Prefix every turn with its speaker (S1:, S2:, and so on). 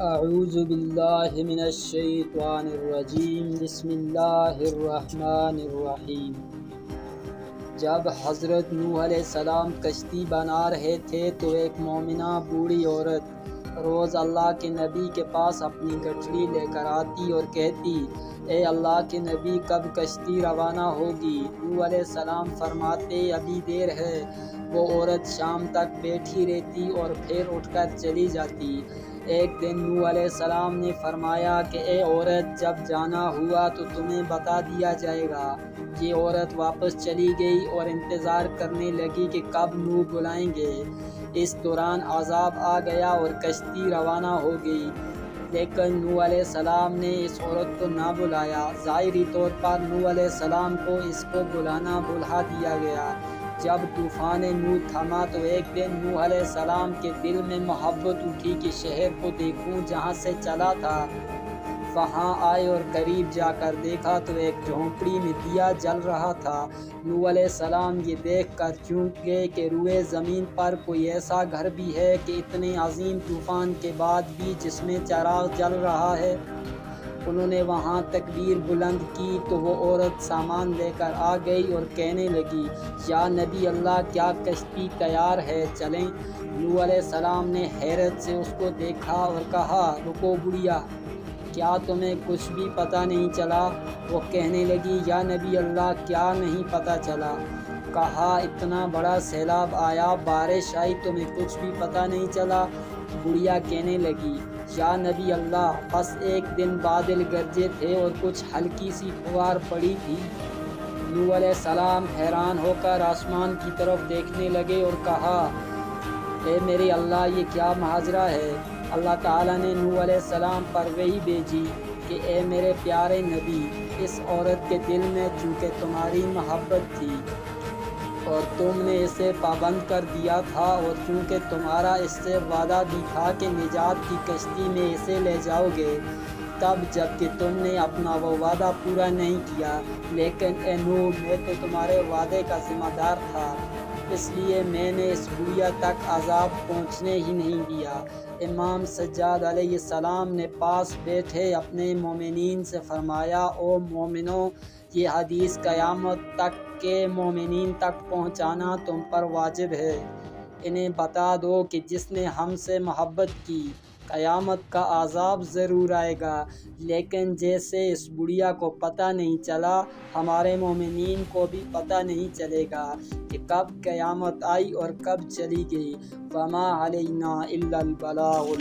S1: اعوذ باللہ من الشیطان الرجیم بسم اللہ الرحمن الرحیم۔ جب حضرت نوح علیہ السلام کشتی بنا رہے تھے تو ایک مومنہ بوڑھی عورت روز اللہ کے نبی کے پاس اپنی گٹھڑی لے کر آتی اور کہتی، اے اللہ کے نبی کب کشتی روانہ ہوگی؟ نوح علیہ السلام فرماتے، ابھی دیر ہے۔ وہ عورت شام تک بیٹھی رہتی اور پھر اٹھ کر چلی جاتی۔ ایک دن نوح علیہ السلام نے فرمایا کہ اے عورت، جب جانا ہوا تو تمہیں بتا دیا جائے گا۔ یہ عورت واپس چلی گئی اور انتظار کرنے لگی کہ کب نوح بلائیں گے۔ اس دوران عذاب آ گیا اور کشتی روانہ ہو گئی، لیکن نوح علیہ السلام نے اس عورت کو نہ بلایا۔ ظاہری طور پر نوح علیہ السلام کو اس کو بلانا بھلا دیا گیا۔ جب طوفان نوح تھما تو ایک دن نوح علیہ السلام کے دل میں محبت اٹھی کہ شہر کو دیکھوں جہاں سے چلا تھا۔ وہاں آئے اور قریب جا کر دیکھا تو ایک جھونپڑی میں دیا جل رہا تھا۔ نوح علیہ السلام یہ دیکھ کر چونک گئے کہ روئے زمین پر کوئی ایسا گھر بھی ہے کہ اتنے عظیم طوفان کے بعد بھی جس میں چراغ جل رہا ہے۔ انہوں نے وہاں تکبیر بلند کی تو وہ عورت سامان لے کر آ گئی اور کہنے لگی، یا نبی اللہ، کیا کشتی تیار ہے، چلیں؟ نوح علیہ السلام نے حیرت سے اس کو دیکھا اور کہا، رکو بڑھیا، کیا تمہیں کچھ بھی پتہ نہیں چلا؟ وہ کہنے لگی، یا نبی اللہ، کیا نہیں پتہ چلا؟ کہا، اتنا بڑا سیلاب آیا، بارش آئی، تمہیں کچھ بھی پتہ نہیں چلا؟ بڑھیا کہنے لگی، یا نبی اللہ، بس ایک دن بادل گرجے تھے اور کچھ ہلکی سی پھوار پڑی تھی۔ نوح علیہ السلام حیران ہو کر آسمان کی طرف دیکھنے لگے اور کہا، اے میرے اللہ، یہ کیا ماجرا ہے؟ اللہ تعالیٰ نے نوح علیہ السلام پر وحی بھیجی کہ اے میرے پیارے نبی، اس عورت کے دل میں چونکہ تمہاری محبت تھی اور تم نے اسے پابند کر دیا تھا، اور چونکہ تمہارا اس سے وعدہ بھی تھا کہ نجات کی کشتی میں اسے لے جاؤ گے، تب جب کہ تم نے اپنا وہ وعدہ پورا نہیں کیا، لیکن اے نوح، میں تو تمہارے وعدے کا ذمہ دار تھا، اس لیے میں نے اس بڑھیا تک عذاب پہنچنے ہی نہیں دیا۔ امام سجاد علیہ السلام نے پاس بیٹھے اپنے مومنین سے فرمایا، او مومنوں، یہ حدیث قیامت تک کے مومنین تک پہنچانا تم پر واجب ہے۔ انہیں بتا دو کہ جس نے ہم سے محبت کی، قیامت کا عذاب ضرور آئے گا، لیکن جیسے اس بڑھیا کو پتہ نہیں چلا، ہمارے مومنین کو بھی پتہ نہیں چلے گا کہ کب قیامت آئی اور کب چلی گئی۔ وما علینا الا البلاغ۔